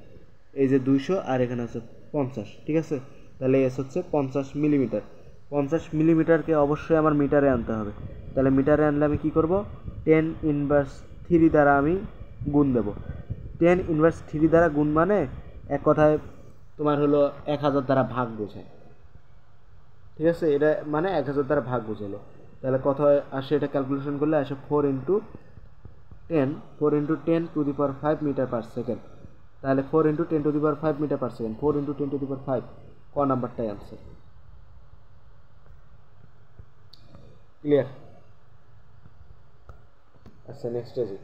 এই যে 200 আর এখানে হচ্ছে 50, ঠিক আছে। তাহলে এস হচ্ছে 50 মিলিমিটার। 50 মিলিমিটারকে অবশ্যই আমার মিটারে আনতে হবে। তাহলে মিটারে আনলে আমি কী করব? 10 ইনভার্স 3 দ্বারা আমি গুণ দেব। 10 ইনভার্স 3 দ্বারা গুণ মানে এক কথায় তোমার হলো 1000 দ্বারা ভাগ বোঝায়, ঠিক আছে। এটা মানে 1000 দ্বারা ভাগ বোঝালো। তাহলে কত আসে? এটা ক্যালকুলেশন করলে আসে 4 into 10 to the power 5 metre per second. তাহলে 4 into 10 to the power 5 metre per second, 4 into 10 to the power 5, ক নাম্বারটাই আনসার। ক্লিয়ার? আচ্ছা, নেক্সট আসি।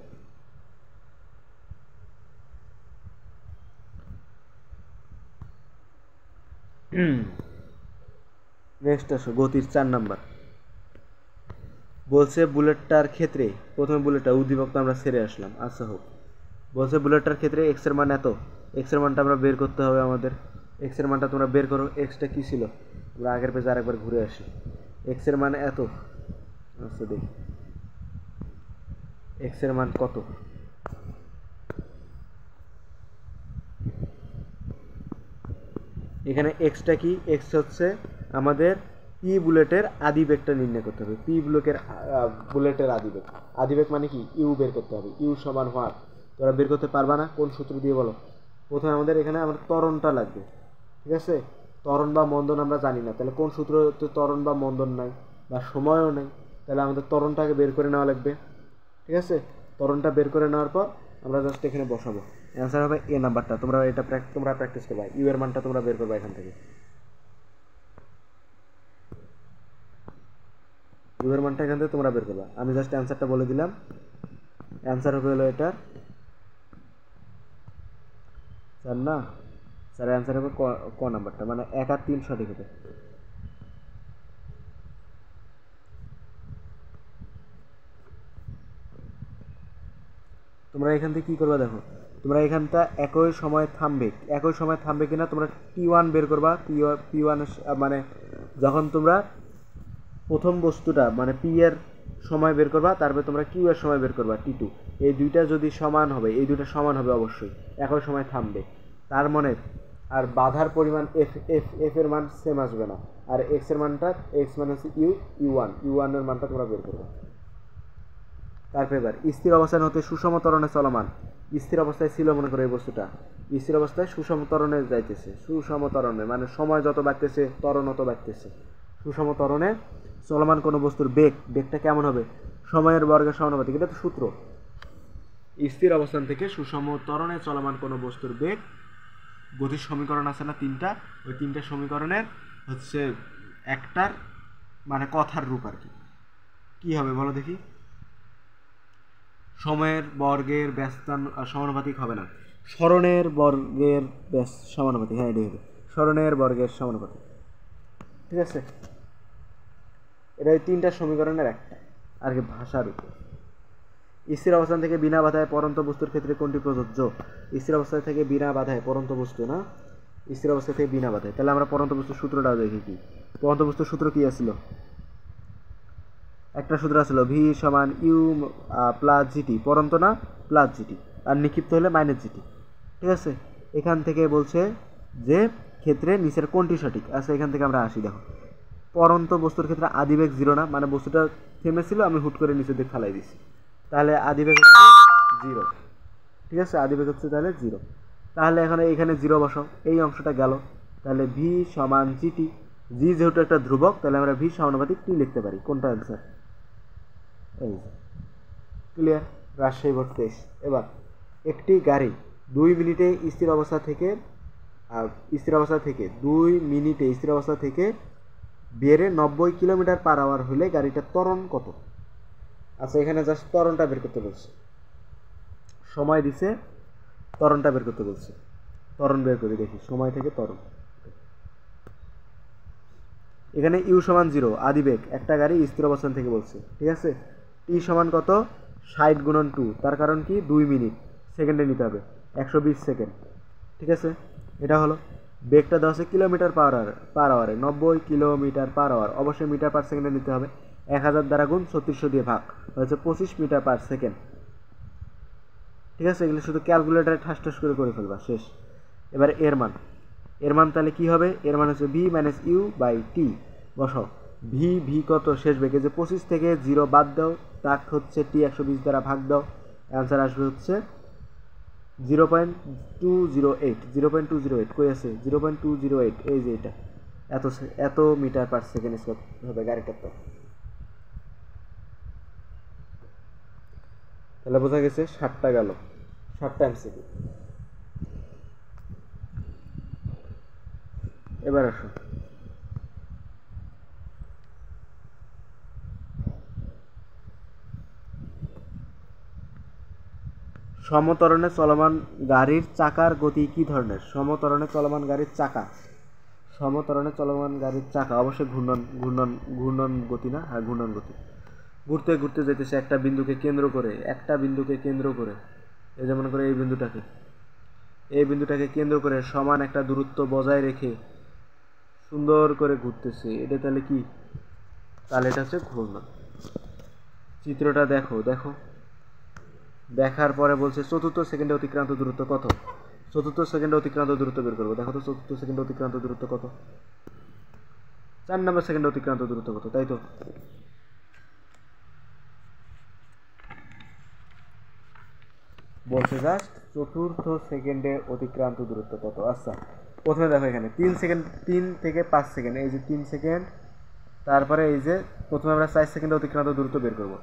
নেক্সট আসো গতির 4 নাম্বার। বলছে বুলেটটার ক্ষেত্রে, প্রথমে বুলেটটা উদ্দীপক তো আমরা ছেড়ে আসলাম, আচ্ছা হোক। বলছে বুলেটটার ক্ষেত্রে এক্স এর মান এত, এক্স এর মানটা আমরা বের করতে হবে আমাদের। এক্স এর মানটা তোমরা বের করো। এক্সটা কী ছিল? আমরা আগের পেজে আরেকবার ঘুরে আসি। এক্স এর মান এত, আচ্ছা দেখি এক্স এর মান কত। এখানে এক্সটা কি? এক্স হচ্ছে আমাদের পি বুলেটের আদিবেগটা নির্ণয় করতে হবে। পি বুলেটের আদিবেগ, আদিবেগ মানে কি? ইউ বের করতে হবে। ইউ সমান হোয়াট? তোরা বের করতে পারবা না? কোন সূত্র দিয়ে বলো? প্রথমে আমাদের এখানে আমার ত্বরণটা লাগবে, ঠিক আছে। ত্বরণ বা মন্দন আমরা জানি না, তাহলে কোন সূত্র ত্বরণ বা মন্দন নাই বা সময়ও নেই, তাহলে আমাদের ত্বরণটাকে বের করে নেওয়া লাগবে, ঠিক আছে। ত্বরণটা বের করে নেওয়ার পর আমরা জাস্ট এখানে বসাবো। অ্যান্সার হবে এ নাম্বারটা। তোমরা প্র্যাকটিস করবা। ইউ এর মানটা তোমরা বের করবা এখান থেকে। ইউ এর মানটা এখান থেকে তোমরা বের করবা। আমি জাস্ট অ্যান্সারটা বলে দিলাম। অ্যান্সার হবে হলো এটার 4 না, স্যার অ্যান্সার হবে ক নাম্বারটা, মানে 1 আর 3 সঠিক হবে। তোমরা এখান থেকে কী করবা দেখো, তোমরা এখানটা একই সময় থামবে কিনা তোমরা T1 বের করবা। P1 মানে যখন তোমরা প্রথম বস্তুটা মানে P এর সময় বের করবা, তারপরে তোমরা Q এর সময় বের করবা T2। এই দুইটা যদি সমান হবে, এই দুইটা সমান হবে অবশ্যই, একই সময় থামবে। তার মানে আর বাধার পরিমাণ এফ এর মান সেম আসবে না। আর এক্স এর মানটা, এক্স মানে হচ্ছে ইউ ওয়ান এর মানটা তোমরা বের করবে। তারপর এবার স্থির অবস্থান হতে সুষম ত্বরণে চলমান, স্থির অবস্থায় ছিল মনে করো এই বস্তুটা, স্থির অবস্থায় সুষম ত্বরণে যাইতেছে, সুষম ত্বরণে মানে সময় যত বাড়তেছে ত্বরণ তত বাড়তেছে। সুষম ত্বরণে চলমান কোনো বস্তুর বেগটা কেমন হবে, সময়ের বর্গের সমানুপাতিক, এটা তো সূত্র। স্থির অবস্থান থেকে সুষম ত্বরণে চলমান কোনো বস্তুর বেগ, গতির সমীকরণ আছে না 3টা, ওই 3টা সমীকরণের হচ্ছে একটার মানে কথার রূপ আর কি। কী হবে বলো দেখি? সময়ের বর্গের ব্যস্তান সমানুপাতিক হবে না, সরণের বর্গের সমানুপাতিক। হ্যাঁ এটাই হবে, সরণের বর্গের সমানুপাতিক। ঠিক আছে, এটা এই 3টা সমীকরণের একটা আর কি, ভাষার উপর। স্থির অবস্থান থেকে বিনা বাধায় পরন্ত বস্তুর ক্ষেত্রে কোনটি প্রযোজ্য? স্থির অবস্থা থেকে বিনা বাধায় পরন্ত বস্তু, না স্থির অবস্থা থেকে বিনা বাধায়। তাহলে আমরা পরন্ত বস্তুর সূত্রটা দেখি। কি পরন্ত বস্তুর সূত্র কি আছিল? একটা সূত্র আছিল ভি সমান ইউ প্লাস জিটি, পরন্ত না প্লাস জিটি, আর নিক্ষিপ্ত হলে মাইনাস জিটি। ঠিক আছে, এখান থেকে বলছে যে ক্ষেত্রে নিচের কোনটি সঠিক। আচ্ছা এখান থেকে আমরা আসি। দেখো পরন্ত বস্তুর ক্ষেত্রে আদিবেগ 0 না, মানে বস্তুটা থেমেছিল, আমি হুট করে নিচের দিকে ফেলাই দিছি, তাহলে আদিবেগ হচ্ছে 0। ঠিক আছে, আদিবেগ হচ্ছে তাহলে 0। তাহলে এখানে 0 বসাও, এই অংশটা গেল। তাহলে ভি সমান জিটি, জি যেহেতু একটা ধ্রুবক, তাহলে আমরা ভি সমানুপাতিক টি লিখতে পারি। কোনটা অ্যান্সার? এই ক্লিয়ার। রাজশাহী বোর্ড 23। এবার একটি গাড়ি 2 মিনিটে স্থির অবস্থা থেকে 2 মিনিটে স্থির অবস্থা থেকে বেড়ে 90 কিলোমিটার/আওয়ার হলে গাড়িটার ত্বরণ কত? আচ্ছা এখানে জাস্ট ত্বরণটা বের করতে বলছে, সময় দিছে, ত্বরণটা বের করতে বলছে। ত্বরণ বের করি দেখি, সময় থেকে ত্বরণ। এখানে ইউ সমান 0, আদিবেগ, একটা গাড়ি স্থির অবস্থান থেকে বলছে। ঠিক আছে, টি সমান কত? 60 গুণন 2, তার কারণ কি 2 মিনিট, সেকেন্ডে নিতে হবে 120 সেকেন্ড। ঠিক আছে, এটা হলো। বেগটা দেওয়া আছে কিলোমিটার/আওয়ারে, 90 কিলোমিটার/আওয়ার, অবশ্যই মিটার/সেকেন্ডে নিতে হবে। 1000 দ্বারা গুণ 3600 দিয়ে ভাগ হচ্ছে 25 মিটার/সেকেন্ড। ঠিক আছে, এগুলো শুধু ক্যালকুলেটারে ঠাস ঠাস করে ফেলবা, শেষ। এবার এর মান তাহলে কি হবে? এর মান হচ্ছে V minus you by T. বসাও ভি কত শেষ বেগে, যে 25 থেকে 0 বাদ দাও, তাক হচ্ছে টি 120 দ্বারা ভাগ দাও, অ্যান্সার আসবে হচ্ছে 0.208। কই আছে 0.208? এই যে এটা, এত মিটার/সেকেন্ড স্কোয়ার হবে গাড়িটার। তো তাহলে বোঝা গেছে 60টা গেল, 60টা এমসিকিউ। এবার আসো সমত্বরণে চলমান গাড়ির চাকার গতি কি ধরনের? সমত্বরণে চলমান গাড়ির চাকা অবশ্যই ঘূর্ণন গতি না? হ্যাঁ ঘূর্ণন গতি। ঘুরতে ঘুরতে যেতেছে একটা বিন্দুকে কেন্দ্র করে, এই যে মনে করে এই বিন্দুটাকে কেন্দ্র করে সমান একটা দূরত্ব বজায় রেখে সুন্দর করে ঘুরতেছে। এটা তাহলে কি? তাহলে এটা হচ্ছে ঘূর্ণন। চিত্রটা দেখো, দেখার পরে বলছে চতুর্থ সেকেন্ডে অতিক্রান্ত দূরত্ব কত? চতুর্থ সেকেন্ডে অতিক্রান্ত দূরত্ব বের করবো। দেখো তো চতুর্থ সেকেন্ডে অতিক্রান্ত দূরত্ব কত? 4 নম্বর সেকেন্ডে অতিক্রান্ত দূরত্ব কত? তাই তো বলছে জাস্ট চতুর্থ সেকেন্ডে অতিক্রান্ত দূরত্ব কত। আচ্ছা প্রথমে দেখো এখানে 3 থেকে 5 সেকেন্ড, এই যে 3 সেকেন্ড, তারপরে এই যে প্রথমে আমরা 4 সেকেন্ডে অতিক্রান্ত দূরত্ব বের করব,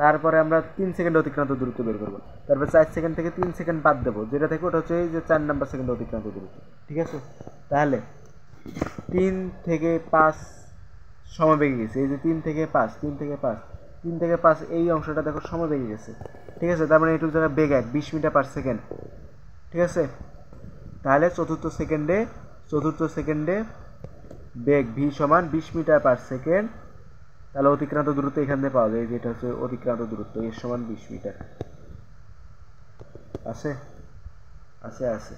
তারপরে আমরা 3 সেকেন্ডে অতিক্রান্ত দূরত্ব বের করব, তারপরে 4 সেকেন্ড থেকে 3 সেকেন্ড বাদ দেবো, যেটা থেকে ওটা হচ্ছে এই যে 4 নম্বর সেকেন্ডে অতিক্রান্ত দূরত্ব। ঠিক আছে, তাহলে 3 থেকে 5 সমবেগে গেছে। এই যে 3 থেকে 5 3 থেকে 5 3 থেকে 5 এই অংশটা দেখো সমবেগে গেছে। ঠিক আছে, তার মানে এইটুকু জায়গায় বেগ 1 20 মিটার পার সেকেন্ড। ঠিক আছে, তাহলে চতুর্থ সেকেন্ডে বেগ ভি সমান 20 মিটার পার সেকেন্ড। তাহলে অতিক্রান্ত দূরত্ব এখান থেকে পাওয়া যায়, যেটা হচ্ছে অতিক্রান্ত দূরত্ব এর সমান 20 মিটার। আছে আছে আছে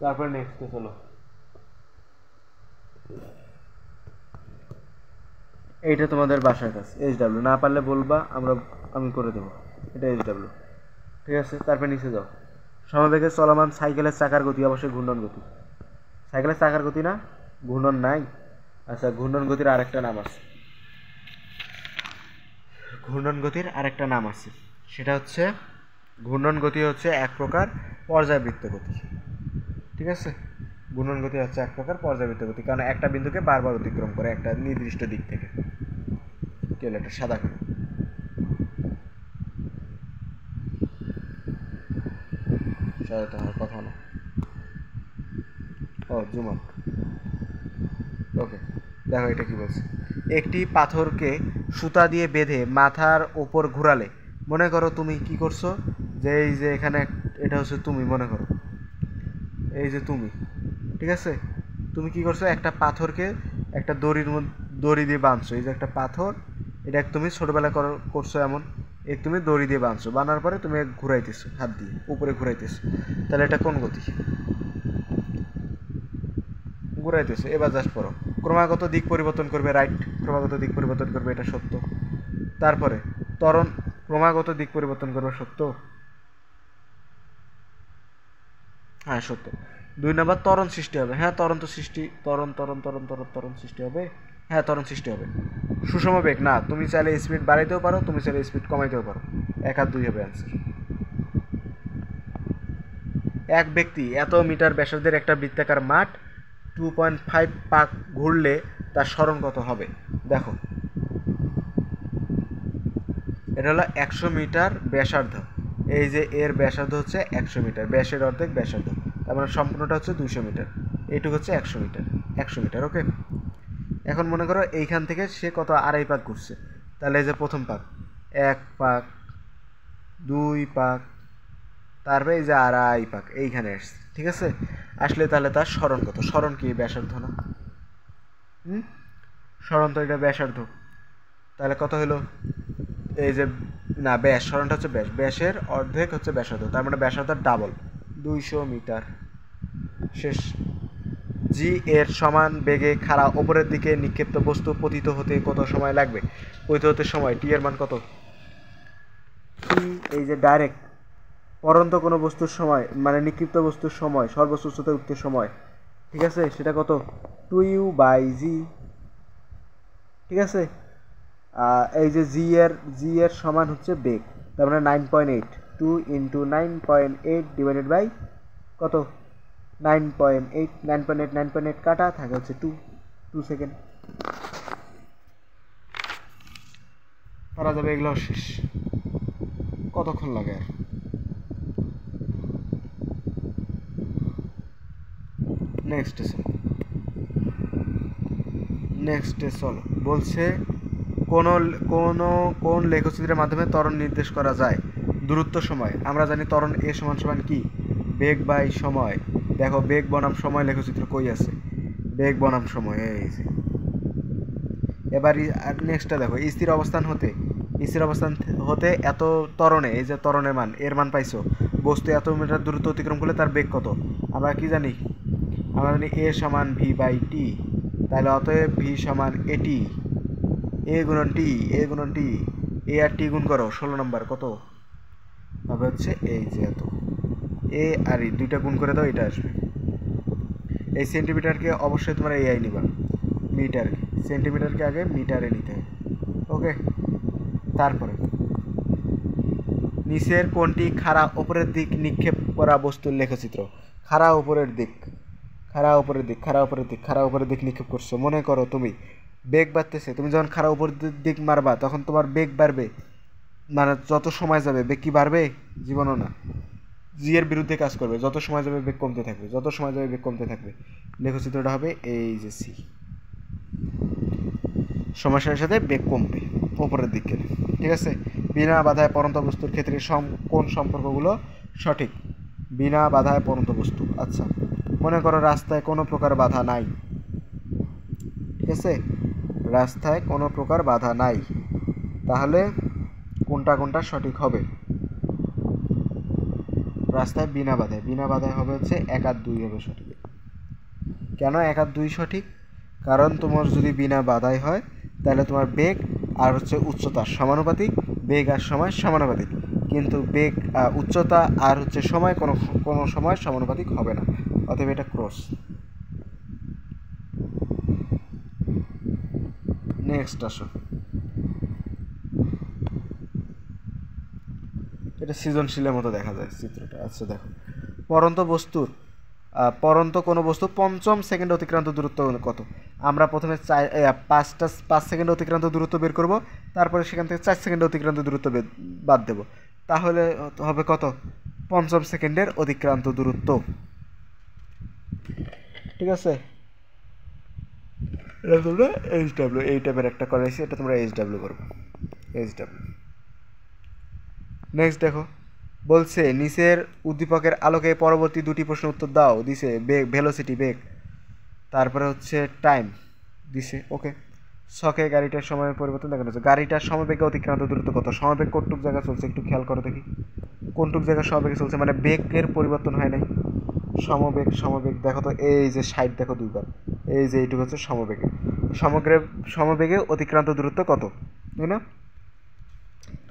তারপর নেক্সট চলো। এইটা তোমাদের বাসার কাছে এইচডব্লিউ, না পারলে বলবা আমি করে দেবো। এটা এইচডব্লিউ। ঠিক আছে, তারপর নিচে যাও। সমবেগে চলমান সাইকেলের চাকার গতি অবশ্যই ঘূর্ণন গতি। সাইকেলের চাকার গতি না, ঘূর্ণন নাই। আচ্ছা, ঘূর্ণন গতির আরেকটা নাম আছে, সেটা হচ্ছে ঘূর্ণন গতি হচ্ছে এক প্রকার পর্যায়বৃত্ত গতি। ঠিক আছে, ঘূর্ণন গতি হচ্ছে এক প্রকার পর্যায়বৃত্ত গতি, কারণ একটা বিন্দুকে বারবার অতিক্রম করে একটা নির্দিষ্ট দিক থেকে। কি হলো, একটা সাদা করে তোমার কথা না। ও জুম আউট। ওকে, দেখো এটা কি বলছে। একটি পাথরকে সুতা দিয়ে বেঁধে মাথার ওপর ঘোরালে, মনে করো তুমি কি করছো, যে এই যে এখানে এটা হচ্ছে তুমি, মনে করো এই যে তুমি। ঠিক আছে, তুমি কি করছো, একটা পাথরকে একটা দড়ি দিয়ে বাঁধছো। এই যে একটা পাথর, এটা তুমি ছোটবেলা করছো এমন, তুমি দড়ি দিয়ে বাঁধছো, বানার পরে তুমি ঘুরাইতেছো, হাত দিয়ে উপরে ঘুরাইতেছো। তাহলে এটা কোন গতি? ঘুরাইতেছে। এবার জাস্ট পড়ো, ক্রমাগত দিক পরিবর্তন করবে, রাইট, ক্রমাগত দিক পরিবর্তন করবে, এটা সত্য। তারপরে ত্বরণ ক্রমাগত দিক পরিবর্তন করবে, সত্য। হ্যাঁ সত্য। 2 নম্বর ত্বরণ সৃষ্টি হবে। হ্যাঁ ত্বরণ তো সৃষ্টি, ত্বরণ সৃষ্টি হবে। হ্যাঁ ত্বরণ সৃষ্টি হবে। সুষম বেগ না, তুমি চাইলে স্পিড বাড়াইতেও পারো, তুমি চাইলে স্পিড কমাইতেও পারো। 1 আর 2 হবে অ্যান্সার। এক ব্যক্তি এত মিটার ব্যাসার্ধের একটা বৃত্তাকার মাঠ 2.5 পাক ঘুরলে তার সরণ কত হবে? দেখো, এটা হলো 100 মিটার ব্যাসার্ধ। এই যে এর ব্যাসার্ধ হচ্ছে 100 মিটার, ব্যাসের অর্ধেক ব্যাসার্ধ, তার মানে সম্পূর্ণটা হচ্ছে 200 মিটার, এইটুকু হচ্ছে 100 মিটার। 100 মিটার, ওকে। এখন মনে করো এইখান থেকে সে কত, 2.5 পাক ঘুরছে। তাহলে এই যে প্রথম পাক 1 পাক, 2 পাক, তারপরে এই যে 2.5 পাক এইখানে আসছে। ঠিক আছে, আসলে তাহলে তার সরণ কত? সরণ কি ব্যাসার্ধ না? সরণ তো এটা ব্যাসার্ধ, তাহলে কত হলো? এই যে না, ব্যাস, সরণটা হচ্ছে ব্যাস, ব্যাসের অর্ধেক হচ্ছে ব্যাসার্ধ, তার মানে ব্যাসার্ধ ডাবল, 200 মিটার। শেষ। জি এর সমান বেগে খাড়া ওপরের দিকে নিক্ষিপ্ত বস্তু পতিত হতে কত সময় লাগবে? পতিত হতে সময় টি এর মান কত? এই যে ডাইরেক্ট পরন্ত কোনো বস্তুর সময়, মানে নিক্ষিপ্ত বস্তুর সময়, সর্বোচ্চ উচ্চতায় উঠতে সময়, ঠিক আছে, সেটা কত? 2u/g। ঠিক আছে, এই যে জি এর সমান হচ্ছে বেগ, তার মানে 9.8, 2 × 9.8 ডিভাইডেড বাই কত? 9.8 কাটা থাকে হচ্ছে 2 সেকেন্ড। পারা যাবে, এগুলো শেষ। কতক্ষণ লাগে আর? নেক্সটে চলো। বলছে কোন লেখচিত্রের মাধ্যমে ত্বরণ নির্দেশ করা যায়? দূরত্ব সময়। আমরা জানি ত্বরণ এ সমান কি? বেগ বাই সময়। দেখো, বেগ বনাম সময় লেখচিত্র কই আছে? বেগ বনাম সময়, এই যে। এবার নেক্সটটা দেখো, স্থির অবস্থান হতে এত ত্বরণে, এই যে ত্বরণের মান, এর মান পাইছো, বস্তু এত মিটার দূরত্ব অতিক্রম করলে তার বেগ কত? আমরা কি জানি? আমরা জানি এ সমান v/t। তাহলে অতএব ভি সমান এটি, এ গুণন টি, এ আর টি গুণ করো, 16 নম্বর কত হবে? হচ্ছে এই যে এত, এ আর ই দুইটা গুণ করে দাও, এটা আসবে। এই সেন্টিমিটারকে অবশ্যই তোমরা এআই নিবা, মিটার, সেন্টিমিটারকে আগে মিটারে নিতে হবে, ওকে। তারপরে নিচের কোনটি খাড়া ওপরের দিক নিক্ষেপ করা বস্তুর লেখচিত্র? খাড়া উপরের দিক নিক্ষেপ করছো। মনে করো তুমি বেগ বাড়তেছে, তুমি যখন খাড়া উপরের দিক মারবা তখন তোমার বেগ বাড়বে, মানে যত সময় যাবে বেগ কি বাড়বে? জীবনও না, জি এর বিরুদ্ধে কাজ করবে, যত সময় যাবে বেগ কমতে থাকবে, যত সময় যাবে বেগ কমতে থাকবে। লেখচিত্রটা হবে এই যে সি, সময়ের সাথে সাথে বেগ কমবে উপরের দিকে, ঠিক আছে। বিনা বাধায় পড়ন্ত বস্তুর ক্ষেত্রে কোন সম্পর্কগুলো সঠিক? বিনা বাধায় পড়ন্ত বস্তু, আচ্ছা মনে করো রাস্তায় কোনো প্রকার বাধা নাই, ঠিক আছে, রাস্তায় কোনো প্রকার বাধা নাই, তাহলে কোনটা কোনটা সঠিক হবে? রাস্তায় বিনা বাধায় হবে হচ্ছে 1 আর 2 হবে সঠিক। কেন 1 আর 2 সঠিক? কারণ তোমার যদি বিনা বাধায় হয় তাহলে তোমার বেগ আর হচ্ছে উচ্চতা সমানুপাতিক, বেগ আর সময় সমানুপাতিক, কিন্তু বেগ উচ্চতা আর হচ্ছে সময় কোনো সময় সমানুপাতিক হবে না, অতএব এটা ক্রস। নেক্সট আসো, এটা সৃজনশীলের মতো দেখা যায় চিত্রটা। আচ্ছা দেখো, পরন্ত কোনো বস্তু 5 সেকেন্ড অতিক্রান্ত দূরত্ব কত? আমরা প্রথমে 5 সেকেন্ড অতিক্রান্ত দূরত্ব বের করব, তারপরে সেখান থেকে 4 সেকেন্ড অতিক্রান্ত দূরত্ব বাদ দেব, তাহলে হবে কত? 5 সেকেন্ডের অতিক্রান্ত দূরত্ব, ঠিক আছে। এটা তোমরা HW এই টাইপের একটা করাইছি, এটা তোমরা HW করবে, HW। নেক্সট দেখো, বলছে নিচের উদ্দীপকের আলোকে পরবর্তী দুটি প্রশ্নের উত্তর দাও। দিছে বেগ, ভেলোসিটি বেগ, তারপরে হচ্ছে টাইম দিছে, ওকে। ছকে গাড়িটার সময়ের পরিবর্তন দেখানো হচ্ছে। গাড়িটার সমবেগে অতিক্রান্ত দূরত্ব কত? সমবেগ কোনটুক জায়গা চলছে একটু খেয়াল করো দেখি, কোনটুক জায়গা সমবেগে চলছে, মানে বেগের পরিবর্তন হয় নাই। সমবেগ দেখো তো, এই যে 60 দেখো দুইবার, এই যে এইটুকু হচ্ছে সমবেগে, সমবেগে অতিক্রান্ত দূরত্ব কত, তাই না?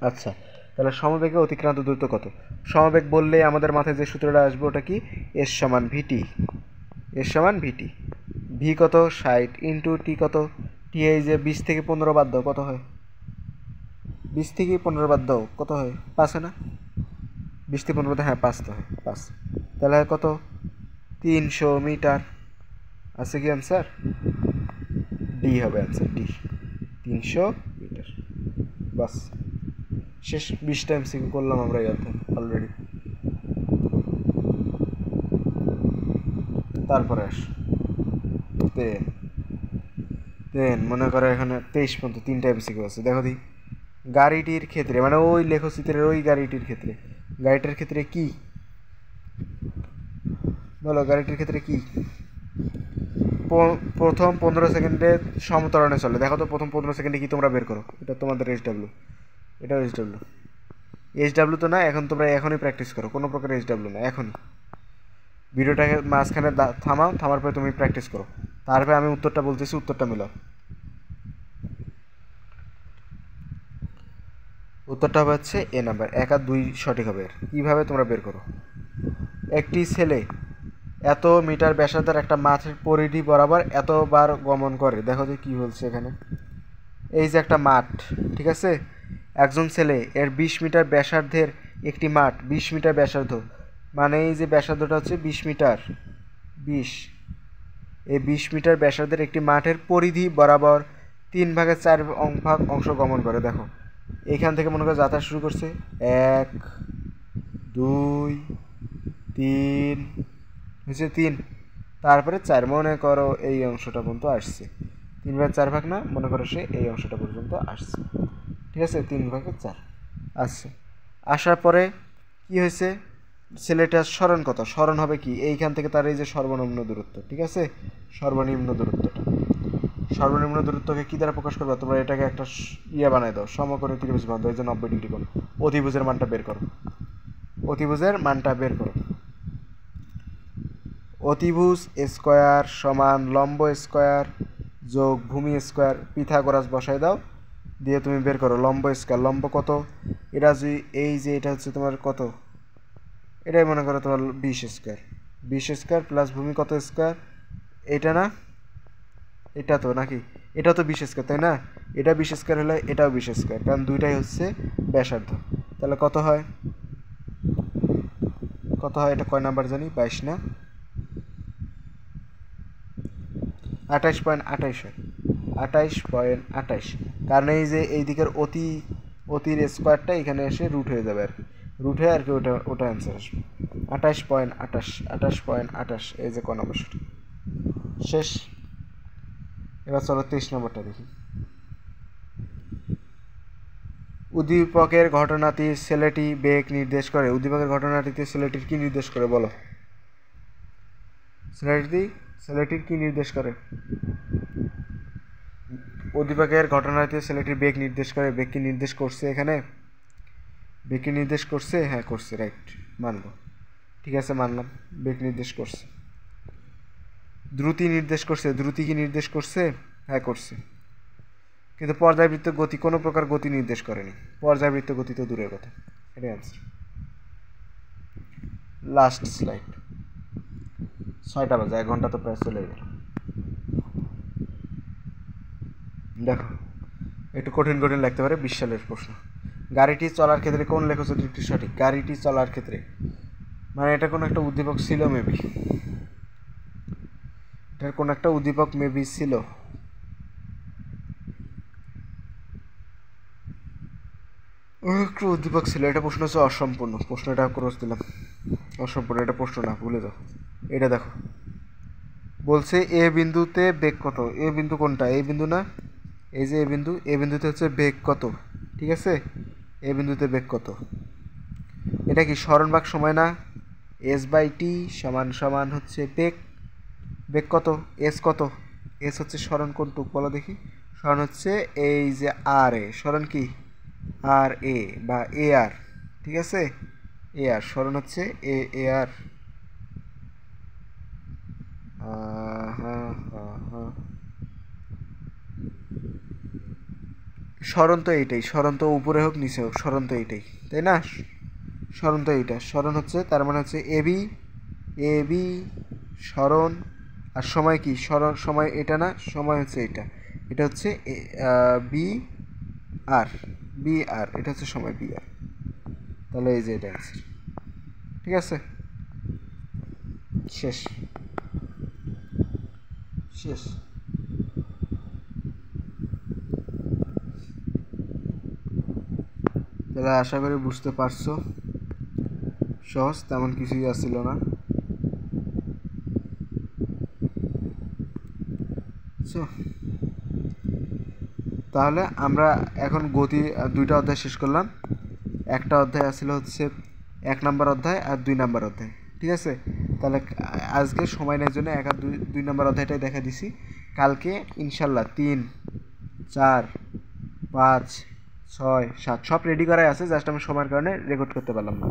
আচ্ছা, তাহলে সমবেগে অতিক্রান্ত দূরত্ব কত? সমবেগ বললে আমাদের মাথায় যে সূত্রটা আসবে ওটা কি? এস সমান ভিটি, এস সমান ভিটি। ভি কত? 60 ইন্টু টি কত? টি এই যে 20 থেকে 15 বাদ দাও, কত হয়? 20 থেকে 15 বাদ দাও, কত হয়? 5 হয় না? 20 থেকে 15 বাদ, হ্যাঁ 5 তো হয়, 5। তাহলে হয় কত? 300 মিটার। আছে কি অ্যান্সার? ডি হবে অ্যান্সার, ডি, 300 মিটার। বাস, শেষ। 20টা এমসিকিউ করলাম আমরা ইয়াতে অলরেডি। তারপরে আস দেন মনে করো এখানে 23 পর্যন্ত 3টা এমসিকিউ আছে, দেখো দি। গাড়িটির ক্ষেত্রে, মানে ওই লেখচিত্রের ওই গাড়িটির ক্ষেত্রে, গাড়িটার ক্ষেত্রে কি বলো, গাড়িটির ক্ষেত্রে কি প্রথম 15 সেকেন্ডে সমতরণে চলে? দেখো তো প্রথম 15 সেকেন্ডে কি তোমরা বের করো, এটা তোমাদের HW, এটাও HW তো না, এখন তোমরা এখনই প্র্যাকটিস করো, কোনো প্রকার HW না, এখনই ভিডিওটাকে মাঝখানে থামাও, থামার পরে তুমি প্র্যাকটিস করো, তারপরে আমি উত্তরটা বলতেছি, উত্তরটা মিলাও। উত্তরটা হবে হচ্ছে এ নাম্বার, 1 আর 2 সঠিক হবে। কীভাবে তোমরা বের করো? একটি ছেলে এত মিটার ব্যাসার্ধের একটা মাঠের পরিধি বরাবর এতবার গমন করে, দেখো যে কী বলছে এখানে। এই যে একটা মাঠ, ঠিক আছে, একজন ছেলে এর 20 মিটার ব্যাসার্ধের একটি মাঠ, 20 মিটার ব্যাসার্ধ, মানে এই যে ব্যাসার্ধটা হচ্ছে 20 মিটার, 20, এই 20 মিটার ব্যাসার্ধের একটি মাঠের পরিধি বরাবর 3/4 অংশ গমন করে। দেখো এখান থেকে মনে করো যাত্রা শুরু করছে, 1 2 3 হচ্ছে 3, তারপরে 4, মনে করো এই অংশটা পর্যন্ত আসছে, 3/4 না, মনে করো সে এই অংশটা পর্যন্ত আসছে, ঠিক আছে, 3/4 আসছে। আসার পরে কি হয়েছে, ছেলেটার স্মরণ কত? স্মরণ হবে কি, এইখান থেকে তার এই যে সর্বনিম্ন দূরত্ব, ঠিক আছে, সর্বনিম্ন দূরত্বকে কী দ্বারা প্রকাশ করবে? তোমরা এটাকে একটা ইয়ে বানাই দাও, সমকোণী ত্রিভুজ বানাও, এই যে 90 ডিগ্রি কোণ, অতিভুজের মানটা বের করো, অতিভুজ স্কোয়ার সমান লম্ব স্কোয়ার যোগ ভূমি স্কোয়ার, পিথাগোরাস বসাই দাও, দিয়ে তুমি বের করো লম্ব স্কোয়ার, লম্ব কত? এটা যদি এই যে এটা হচ্ছে তোমার কত, এটাই মনে করো তোমার 20 স্কোয়ার প্লাস ভূমি কত স্কোয়ার, এটা না, এটা তো নাকি, এটা তো 20 স্কোয়ার, তাই না? এটা 20 স্কোয়ার হলে এটাও 20 স্কোয়ার, কারণ দুইটাই হচ্ছে ব্যাসার্ধ। তাহলে কত হয়, এটা কয় নাম্বার জানি, 22 না, 28.28 হয়, 28.28, কারণ এই যে এই দিকের অতির স্কোয়ারটা এখানে এসে রুট হয়ে যাবে আর কি, রুটে আর কি ওটা ওটা অ্যান্সার আসবে 28.28 এই যে ক নম্বর সঠিক শেষ। এবার চলো 23 নম্বরটা দেখি। উদ্দীপকের ঘটনাটি ছেলেটি বেগ নির্দেশ করে। উদ্দীপকের ঘটনাটিতে ছেলেটির কি নির্দেশ করে বলো। ছেলেটির কি নির্দেশ করে? উদ্দীপকের ঘটনাটিতে ছেলেটির বেগ নির্দেশ করে। বেগ কি নির্দেশ করছে এখানে? বেগ কি নির্দেশ করছে? হ্যাঁ করছে, রাইট, মানবো, ঠিক আছে মানলাম, বেগ নির্দেশ করছে। দ্রুতি নির্দেশ করছে। দ্রুতি কি নির্দেশ করছে? হ্যাঁ করছে। কিন্তু পর্যায়বৃত্ত গতি কোনো প্রকার গতি নির্দেশ করেনি। পর্যায়বৃত্ত গতি তো দূরের কথা। এটাই অ্যান্সার। Last slide. 6টা বাজে, 1 ঘন্টা তো প্রায় চলে গেল। দেখো একটু কঠিন কঠিন লাগতে পারে। 20 সালের প্রশ্ন। গাড়িটি চলার ক্ষেত্রে কোন লেখচিত্রটি সঠিক? গাড়িটি চলার ক্ষেত্রে মানে এটা কোনো একটা উদ্দীপক ছিল মেবি, এটার কোনো একটা উদ্দীপক মেবি ছিল। একটু উদ্দীপক ছিল। এটা প্রশ্ন হচ্ছে অসম্পূর্ণ। প্রশ্নটা ক্রস দিলাম, অসম্পূর্ণ, এটা প্রশ্ন না, ভুলে যাও। এটা দেখো বলছে এ বিন্দুতে বেগ কত। এ বিন্দু কোনটা? এ বিন্দু না, এই যে এ বিন্দু, এ বিন্দুতে হচ্ছে বেগ কত, ঠিক আছে, এ বিন্দুতে বেগ কত। এটা কি স্মরণভাগ সময় না? s/t সমান সমান হচ্ছে বেগ। বেগ কত? এস কত? এস হচ্ছে স্মরণ কোনটুক বলো দেখি। স্মরণ হচ্ছে এই যে আর এ, স্মরণ কি আর এ বা এ আর, ঠিক আছে, এ আর স্মরণ হচ্ছে এ আর। স্মরণ তো এইটাই, স্মরণ তো উপরে হোক নিচে হোক, স্মরণ তো এইটাই, তাই না? স্মরণ তো এইটা, স্মরণ হচ্ছে তার মানে হচ্ছে এ বি স্মরণ। আর সময় কি? স্মরণ সময় এটা না, সময় হচ্ছে এটা, এটা হচ্ছে বি আর, এটা হচ্ছে সময় বি আর। তাহলে এই যে এটা অ্যান্সার, ঠিক আছে, শেষ শেষ। তাহলে আশা করি বুঝতে পারছো। সহজ, তেমন কিছুই আসছিল না। তাহলে আমরা এখন গতি 2টা অধ্যায় শেষ করলাম। একটা অধ্যায় আসলে হচ্ছে 1 নম্বর অধ্যায় আর 2 নম্বর অধ্যায়, ঠিক আছে। তাহলে আজকে সময় নেওয়ার জন্য 1 আর 2 নম্বর অধ্যায়টাই দেখা দিছি। কালকে ইনশাল্লাহ 3, 4, 5, 6, 7 সব রেডি করাই আছে, জাস্ট আমি সময়ের কারণে রেকর্ড করতে পারলাম না।